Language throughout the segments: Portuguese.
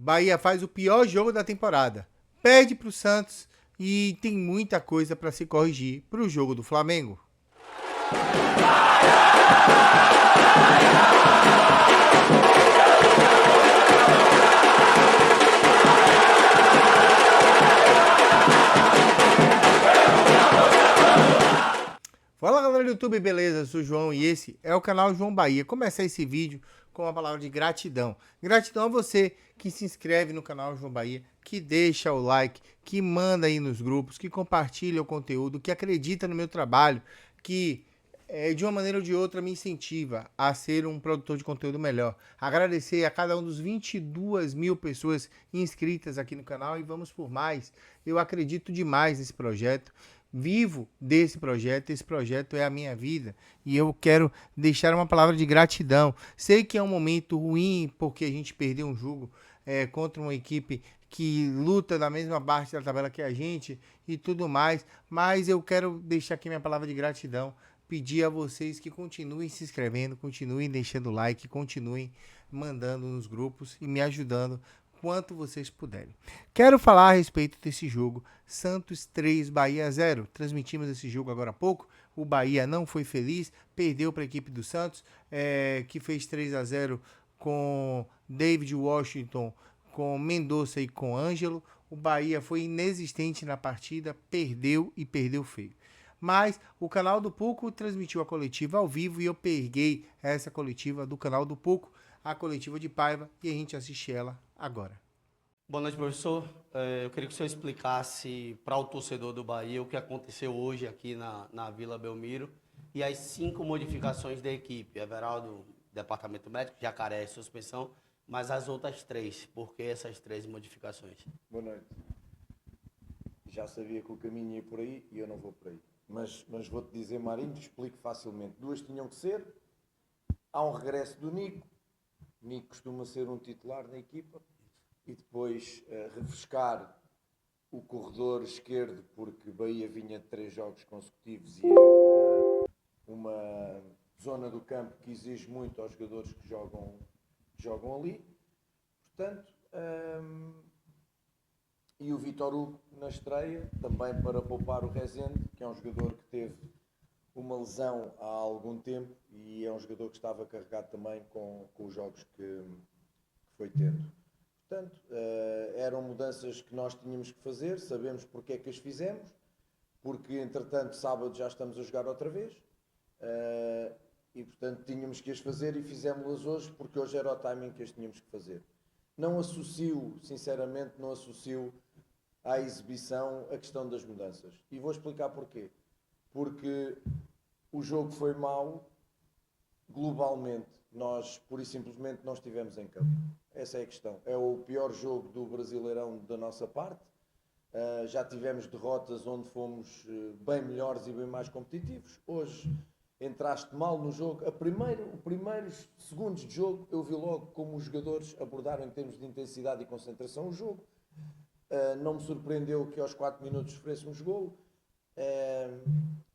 Bahia faz o pior jogo da temporada. Perde para o Santos e tem muita coisa para se corrigir para o jogo do Flamengo. Fala galera do YouTube, beleza? Eu sou o João e esse é o canal João Bahia. Começar esse vídeo com uma palavra de gratidão. Gratidão a você que se inscreve no canal João Bahia, que deixa o like, que manda aí nos grupos, que compartilha o conteúdo, que acredita no meu trabalho, que de uma maneira ou de outra me incentiva a ser um produtor de conteúdo melhor. Agradecer a cada um dos 22 mil pessoas inscritas aqui no canal e vamos por mais. Eu acredito demais nesse projeto. Vivo desse projeto, esse projeto é a minha vida e eu quero deixar uma palavra de gratidão. Sei que é um momento ruim porque a gente perdeu um jogo contra uma equipe que luta na mesma parte da tabela que a gente e tudo mais, mas eu quero deixar aqui minha palavra de gratidão, pedir a vocês que continuem se inscrevendo, continuem deixando like, continuem mandando nos grupos e me ajudando quanto vocês puderem. Quero falar a respeito desse jogo, Santos 3, Bahia 0. Transmitimos esse jogo agora há pouco, o Bahia não foi feliz, perdeu para a equipe do Santos, que fez 3-0 com David Washington, com Mendonça e com Ângelo. O Bahia foi inexistente na partida, perdeu e perdeu feio. Mas o canal do Puco transmitiu a coletiva ao vivo e eu peguei essa coletiva do canal do Puco, a coletiva de Paiva, e a gente assiste ela agora. Boa noite, professor. Eu queria que o senhor explicasse para o torcedor do Bahia o que aconteceu hoje aqui na Vila Belmiro e as 5 modificações da equipe. Everaldo, departamento médico, Jacaré, suspensão, mas as outras 3. Por que essas 3 modificações? Boa noite. Já sabia que o caminho ia por aí e eu não vou por aí. Mas vou-te dizer, Marinho, te explico facilmente. 2 tinham que ser. Há um regresso do Nico. Nico costuma ser um titular na equipa. E depois refrescar o corredor esquerdo, porque Bahia vinha de 3 jogos consecutivos e é uma zona do campo que exige muito aos jogadores que jogam ali. Portanto, e o Vítor Hugo na estreia, também para poupar o Rezende, que é um jogador que teve uma lesão há algum tempo e é um jogador que estava carregado também com os jogos que foi tendo. Portanto, eram mudanças que nós tínhamos que fazer, sabemos porque é que as fizemos, porque entretanto sábado já estamos a jogar outra vez, e portanto tínhamos que as fazer e fizemos-las hoje porque hoje era o timing que as tínhamos que fazer. Não associo, sinceramente, não associo à exibição a questão das mudanças. E vou explicar porquê. Porque o jogo foi mau, globalmente, nós, pura e simplesmente, não estivemos em campo. Essa é a questão. É o pior jogo do Brasileirão da nossa parte. Já tivemos derrotas onde fomos bem melhores e bem mais competitivos. Hoje entraste mal no jogo. Os primeiros segundos de jogo eu vi logo como os jogadores abordaram em termos de intensidade e concentração o jogo. Não me surpreendeu que aos 4 minutos sofrêssemos golo.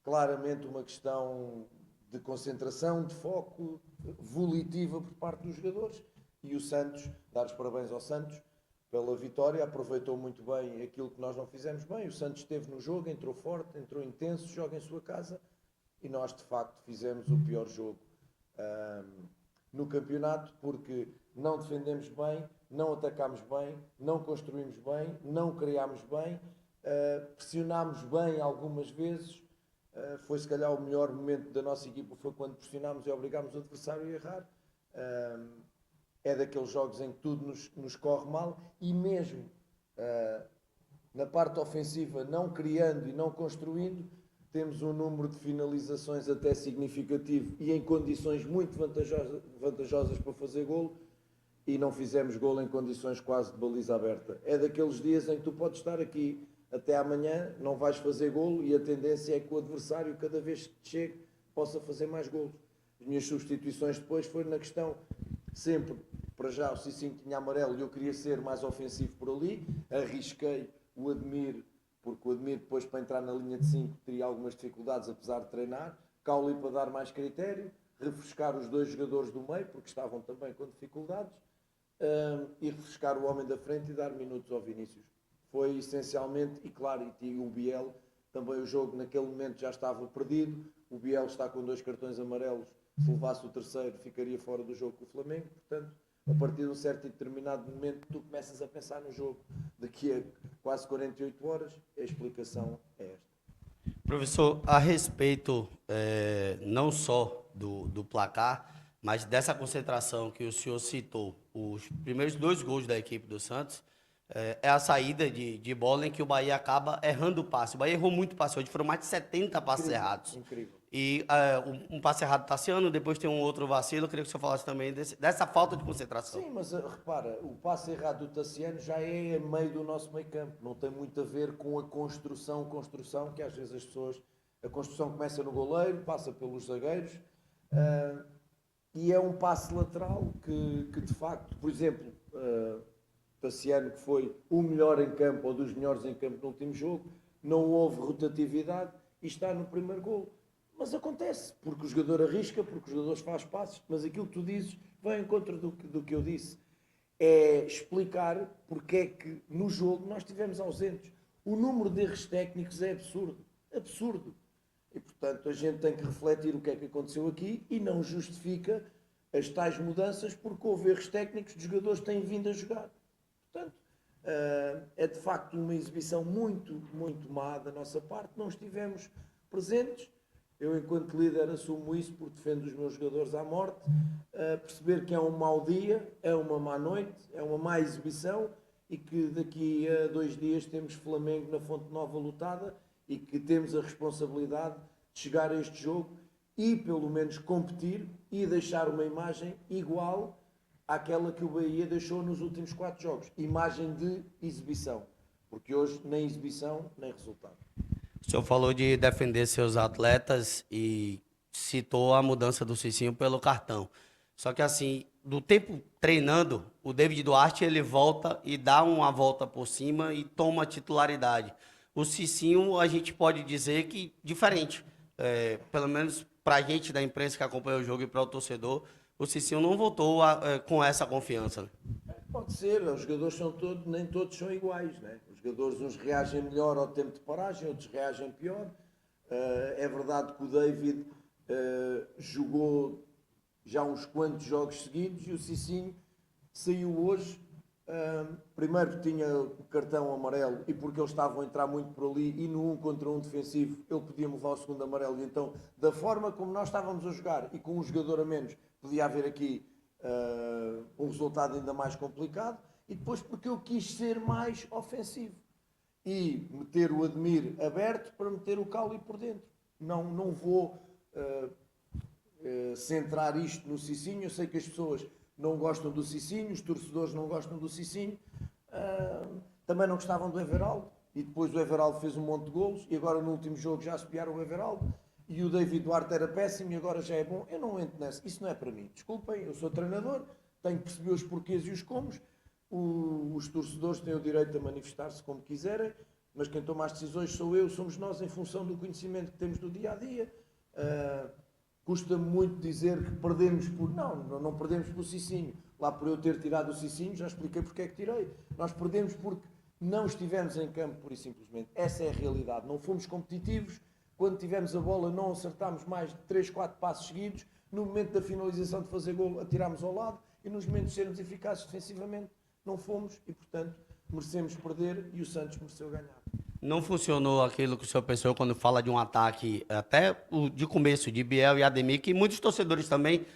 Claramente uma questão de concentração, de foco, volitiva por parte dos jogadores. E o Santos, dar os parabéns ao Santos pela vitória, aproveitou muito bem aquilo que nós não fizemos bem. O Santos esteve no jogo, entrou forte, entrou intenso, joga em sua casa e nós de facto fizemos o pior jogo no campeonato porque não defendemos bem, não atacámos bem, não construímos bem, não criámos bem, pressionámos bem algumas vezes. Foi se calhar o melhor momento da nossa equipa, foi quando pressionámos e obrigámos o adversário a errar. É daqueles jogos em que tudo nos corre mal e mesmo na parte ofensiva, não criando e não construindo, temos um número de finalizações até significativo e em condições muito vantajosas para fazer golo e não fizemos golo em condições quase de baliza aberta. É daqueles dias em que tu podes estar aqui até amanhã, não vais fazer golo e a tendência é que o adversário, cada vez que chegue, possa fazer mais golos. As minhas substituições depois foram na questão, sempre, para já o Cicinho tinha amarelo e eu queria ser mais ofensivo por ali, arrisquei o Admir, porque o Admir depois para entrar na linha de 5 teria algumas dificuldades, apesar de treinar, Cauli para dar mais critério, refrescar os 2 jogadores do meio, porque estavam também com dificuldades, e refrescar o homem da frente e dar minutos ao Vinícius. Foi essencialmente, e claro, e o Biel, também o jogo naquele momento já estava perdido, o Biel está com 2 cartões amarelos, se levasse o terceiro ficaria fora do jogo com o Flamengo, portanto, a partir de um certo e determinado momento tu começas a pensar no jogo. Daqui a quase 48 horas, a explicação é esta. Professor, a respeito não só do placar, mas dessa concentração que o senhor citou, os primeiros 2 gols da equipe do Santos, é a saída de bola em que o Bahia acaba errando o passe. O Bahia errou muito passe hoje, foram mais de 70 passes errados. Incrível. E um passe errado Tassiano, depois tem um outro vacilo. Eu queria que o senhor falasse também dessa falta de concentração. Sim, mas repara, o passe errado do Tassiano já é a meio do nosso meio campo. Não tem muito a ver com a construção, que às vezes as pessoas... A construção começa no goleiro, passa pelos zagueiros, e é um passe lateral que de facto, por exemplo, Tassiano, que foi o melhor em campo, ou dos melhores em campo no último jogo, não houve rotatividade e está no primeiro gol. Mas acontece, porque o jogador arrisca, porque o jogador faz passos, mas aquilo que tu dizes vai em contra do que eu disse. É explicar porque é que no jogo nós estivemos ausentes. O número de erros técnicos é absurdo. Absurdo. E, portanto, a gente tem que refletir o que é que aconteceu aqui e não justifica as tais mudanças porque houve erros técnicos de jogadores que têm vindo a jogar. Portanto, é de facto uma exibição muito, muito má da nossa parte. Não estivemos presentes. Eu, enquanto líder, assumo isso porque defendo os meus jogadores à morte. Perceber que é um mau dia, é uma má noite, é uma má exibição e que daqui a 2 dias temos Flamengo na Fonte Nova lutada e que temos a responsabilidade de chegar a este jogo e, pelo menos, competir e deixar uma imagem igual àquela que o Bahia deixou nos últimos 4 jogos. Imagem de exibição. Porque hoje nem exibição, nem resultado. O senhor falou de defender seus atletas e citou a mudança do Cicinho pelo cartão. Só que assim, do tempo treinando, o David Duarte ele volta e dá uma volta por cima e toma a titularidade. O Cicinho, a gente pode dizer que diferente. Pelo menos para a gente da imprensa que acompanha o jogo e para o torcedor, o Cicinho não voltou com essa confiança. Né? Pode ser, os jogadores são todos, nem todos são iguais, né? Os jogadores uns reagem melhor ao tempo de paragem, outros reagem pior. É verdade que o David jogou já uns quantos jogos seguidos e o Cicinho saiu hoje, primeiro porque tinha o cartão amarelo e porque eles estavam a entrar muito por ali e no 1 contra 1 defensivo ele podia levar o segundo amarelo e então da forma como nós estávamos a jogar e com um jogador a menos podia haver aqui um resultado ainda mais complicado e depois porque eu quis ser mais ofensivo e meter o Ademir aberto para meter o Cauli por dentro. Não vou centrar isto no Cicinho, eu sei que as pessoas não gostam do Cicinho, os torcedores não gostam do Cicinho, também não gostavam do Everaldo e depois o Everaldo fez um monte de golos e agora no último jogo já espiaram o Everaldo e o David Duarte era péssimo e agora já é bom. Eu não entro nessa, isso não é para mim, desculpem, eu sou treinador, tenho que perceber os porquês e os comos, os torcedores têm o direito de manifestar-se como quiserem, mas quem toma as decisões sou eu, somos nós em função do conhecimento que temos do dia a dia. Custa-me muito dizer que perdemos por... Não perdemos por Cicinho. Lá por eu ter tirado o Cicinho, já expliquei porque é que tirei. Nós perdemos porque não estivemos em campo, pura e simplesmente. Essa é a realidade. Não fomos competitivos. Quando tivemos a bola, não acertámos mais de 3, 4 passos seguidos. No momento da finalização de fazer gol, atirámos ao lado. E nos momentos de sermos eficazes defensivamente, não fomos. E, portanto, merecemos perder e o Santos mereceu ganhar. Não funcionou aquilo que o senhor pensou quando fala de um ataque, até de começo, de Biel e Ademir, que muitos torcedores também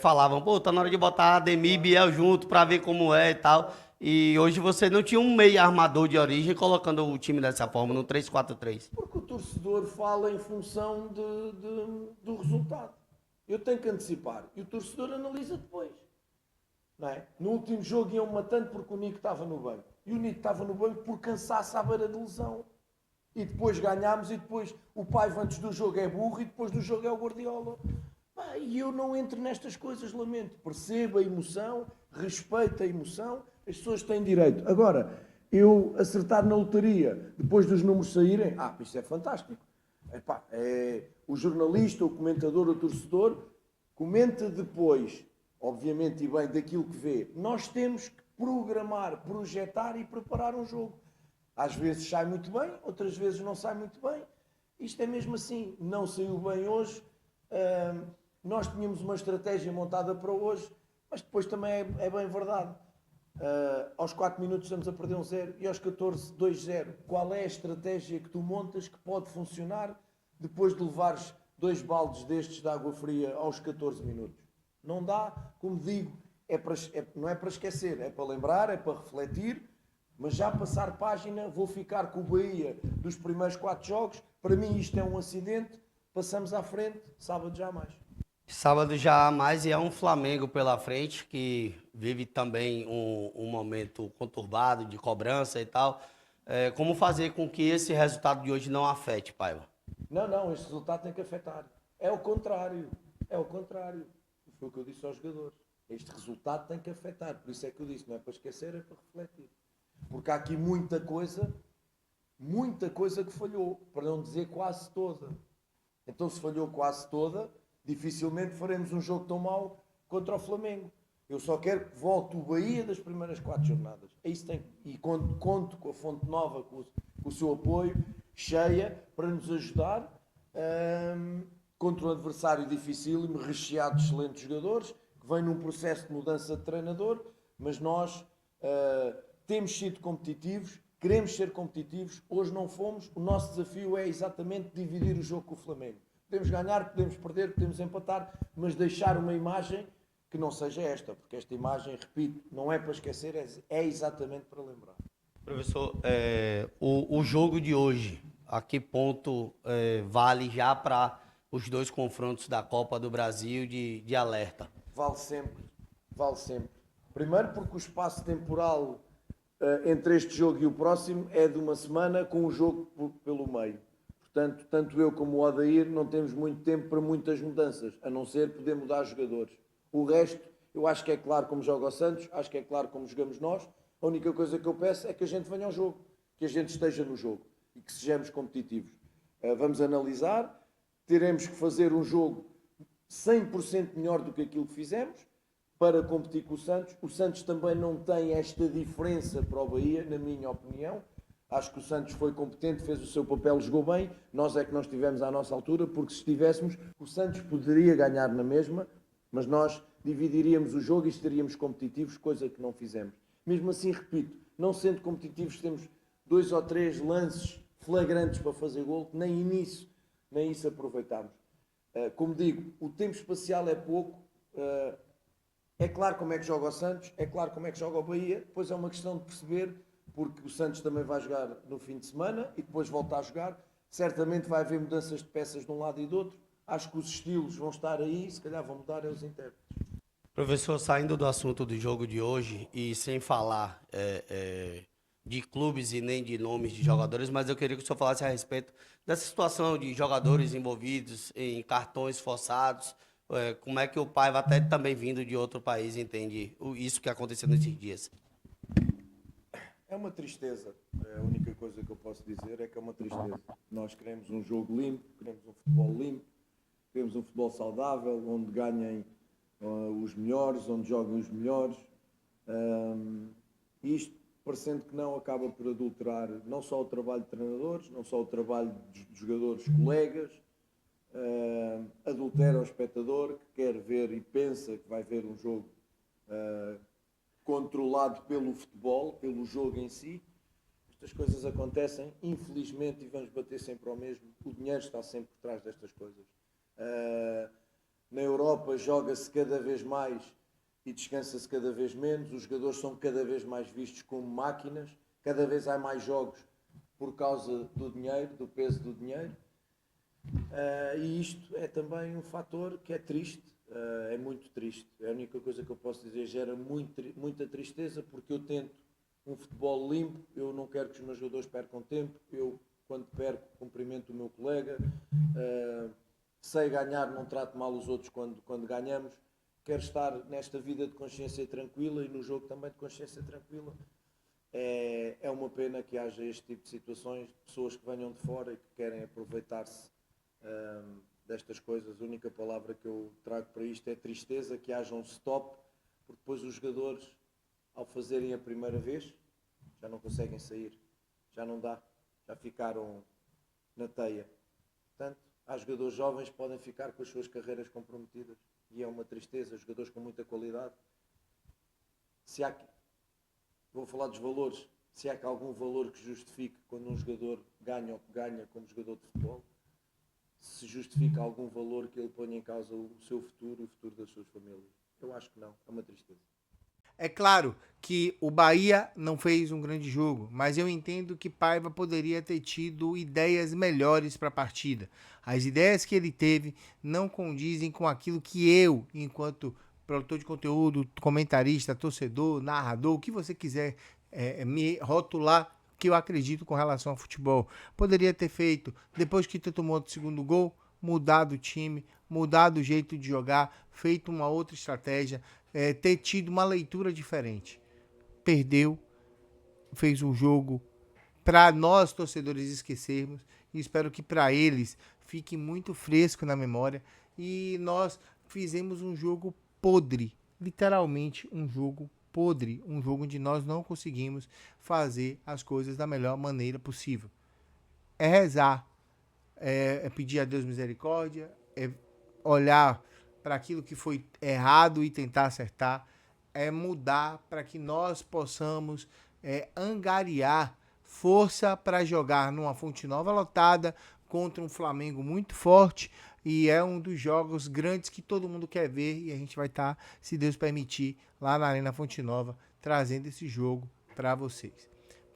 falavam, pô, tá na hora de botar Ademir e Biel junto para ver como é e tal. E hoje você não tinha um meio armador de origem colocando o time dessa forma, no 3-4-3. Porque o torcedor fala em função do resultado. Eu tenho que antecipar. E o torcedor analisa depois. Não é? No último jogo iam matando porque o Nico estava no banco. E o Nico estava no banco por cansaço à beira de lesão. E depois ganhámos e depois o Paiva antes do jogo é burro e depois do jogo é o Guardiola. E eu não entro nestas coisas, lamento. Percebo a emoção, respeito a emoção, as pessoas têm direito. Agora, eu acertar na lotaria depois dos números saírem, isto é fantástico. O jornalista, o comentador, o torcedor, comenta depois obviamente, e bem daquilo que vê. Nós temos que programar, projetar e preparar um jogo. Às vezes sai muito bem, outras vezes não sai muito bem. Isto é mesmo assim. Não saiu bem hoje. Nós tínhamos uma estratégia montada para hoje, mas depois também é bem verdade. Aos 4 minutos estamos a perder 1-0 e aos 14, 2-0. Qual é a estratégia que tu montas que pode funcionar depois de levares 2 baldes destes de água fria aos 14 minutos? Não dá, como digo, não é para esquecer, é para lembrar, é para refletir, mas já passar página, vou ficar com o Bahia dos primeiros 4 jogos. Para mim isto é um acidente, passamos à frente, sábado já mais. Sábado já há mais e é um Flamengo pela frente que vive também um momento conturbado de cobrança e tal. Como fazer com que esse resultado de hoje não afete, Paiva? Não, este resultado tem que afetar. É o contrário. Foi o que eu disse aos jogadores. Este resultado tem que afetar. Por isso é que eu disse, não é para esquecer, é para refletir. Porque há aqui muita coisa que falhou, para não dizer quase toda. Então se falhou quase toda, dificilmente faremos um jogo tão mau contra o Flamengo. Eu só quero que volte o Bahia das primeiras 4 jornadas. É isso tem. E conto com a Fonte Nova, com o seu apoio, cheia, para nos ajudar contra um adversário dificílimo, recheado de excelentes jogadores, que vem num processo de mudança de treinador, mas nós temos sido competitivos, queremos ser competitivos, hoje não fomos, o nosso desafio é exatamente dividir o jogo com o Flamengo. Podemos ganhar, podemos perder, podemos empatar, mas deixar uma imagem que não seja esta, porque esta imagem, repito, não é para esquecer, é exatamente para lembrar. Professor, o jogo de hoje, a que ponto vale já para os 2 confrontos da Copa do Brasil de alerta? Vale sempre, vale sempre. Primeiro porque o espaço temporal entre este jogo e o próximo é de uma semana com o jogo pelo meio. Portanto, tanto eu como o Odair não temos muito tempo para muitas mudanças, a não ser poder mudar jogadores. O resto, eu acho que é claro como joga o Santos, acho que é claro como jogamos nós. A única coisa que eu peço é que a gente venha ao jogo, que a gente esteja no jogo e que sejamos competitivos. Vamos analisar, teremos que fazer um jogo 100% melhor do que aquilo que fizemos para competir com o Santos. O Santos também não tem esta diferença para o Bahia, na minha opinião. Acho que o Santos foi competente, fez o seu papel, jogou bem. Nós é que não estivemos à nossa altura, porque se estivéssemos, o Santos poderia ganhar na mesma, mas nós dividiríamos o jogo e estaríamos competitivos, coisa que não fizemos. Mesmo assim, repito, não sendo competitivos, temos 2 ou 3 lances flagrantes para fazer gol, nem isso aproveitámos. Como digo, o tempo espacial é pouco. É claro como é que joga o Santos, é claro como é que joga o Bahia, depois é uma questão de perceber, porque o Santos também vai jogar no fim de semana e depois volta a jogar. Certamente vai haver mudanças de peças de um lado e do outro. Acho que os estilos vão estar aí, se calhar vão mudar os intérpretes. Professor, saindo do assunto do jogo de hoje e sem falar de clubes e nem de nomes de jogadores, mas eu queria que o senhor falasse a respeito dessa situação de jogadores envolvidos em cartões forçados. Como é que o Paiva, até também vindo de outro país, entende isso que aconteceu nesses dias? É uma tristeza. A única coisa que eu posso dizer é que é uma tristeza. Nós queremos um jogo limpo, queremos um futebol limpo, queremos um futebol saudável, onde ganhem os melhores, onde joguem os melhores. E isto, parecendo que não, acaba por adulterar não só o trabalho de treinadores, não só o trabalho de jogadores colegas, adultera o espectador que quer ver e pensa que vai ver um jogo controlado pelo futebol, pelo jogo em si. Estas coisas acontecem, infelizmente, e vamos bater sempre ao mesmo. O dinheiro está sempre por trás destas coisas. Na Europa joga-se cada vez mais e descansa-se cada vez menos. Os jogadores são cada vez mais vistos como máquinas. Cada vez há mais jogos por causa do dinheiro, do peso do dinheiro. E isto é também um fator que é triste. É muito triste. É a única coisa que eu posso dizer. Gera muita tristeza, porque eu tento um futebol limpo. Eu não quero que os meus jogadores percam tempo. Eu, quando perco, cumprimento o meu colega. Sei ganhar, não trato mal os outros quando ganhamos. Quero estar nesta vida de consciência tranquila e no jogo também de consciência tranquila. É uma pena que haja este tipo de situações, de pessoas que venham de fora e que querem aproveitar-se destas coisas. A única palavra que eu trago para isto é tristeza, que haja um stop, porque depois os jogadores, ao fazerem a primeira vez, já não conseguem sair, já não dá, já ficaram na teia. Portanto, há jogadores jovens que podem ficar com as suas carreiras comprometidas e é uma tristeza, jogadores com muita qualidade. Se há, vou falar dos valores, se há algum valor que justifique quando um jogador ganha o que ganha como jogador de futebol, se justifica algum valor que ele ponha em causa o seu futuro e o futuro das suas famílias. Eu acho que não, é uma tristeza. É claro que o Bahia não fez um grande jogo, mas eu entendo que Paiva poderia ter tido ideias melhores para a partida. As ideias que ele teve não condizem com aquilo que eu, enquanto produtor de conteúdo, comentarista, torcedor, narrador, o que você quiser me rotular, que eu acredito com relação ao futebol. Poderia ter feito, depois que tomou o segundo gol, mudado o time, mudado o jeito de jogar, feito uma outra estratégia, ter tido uma leitura diferente. Perdeu, fez um jogo para nós torcedores esquecermos e espero que para eles fique muito fresco na memória. E nós fizemos um jogo podre, literalmente um jogo podre, um jogo onde nós não conseguimos fazer as coisas da melhor maneira possível. É rezar, é pedir a Deus misericórdia, é olhar para aquilo que foi errado e tentar acertar, é mudar para que nós possamos angariar força para jogar numa Fonte Nova lotada contra um Flamengo muito forte, e é um dos jogos grandes que todo mundo quer ver, e a gente vai estar, se Deus permitir, lá na Arena Fonte Nova, trazendo esse jogo para vocês.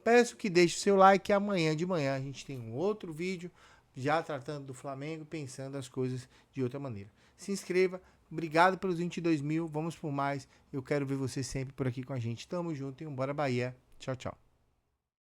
Peço que deixe o seu like, e amanhã de manhã a gente tem um outro vídeo já tratando do Flamengo, pensando as coisas de outra maneira. Se inscreva, obrigado pelos 22 mil, vamos por mais, eu quero ver você sempre por aqui com a gente. Tamo junto e bora Bahia, tchau, tchau.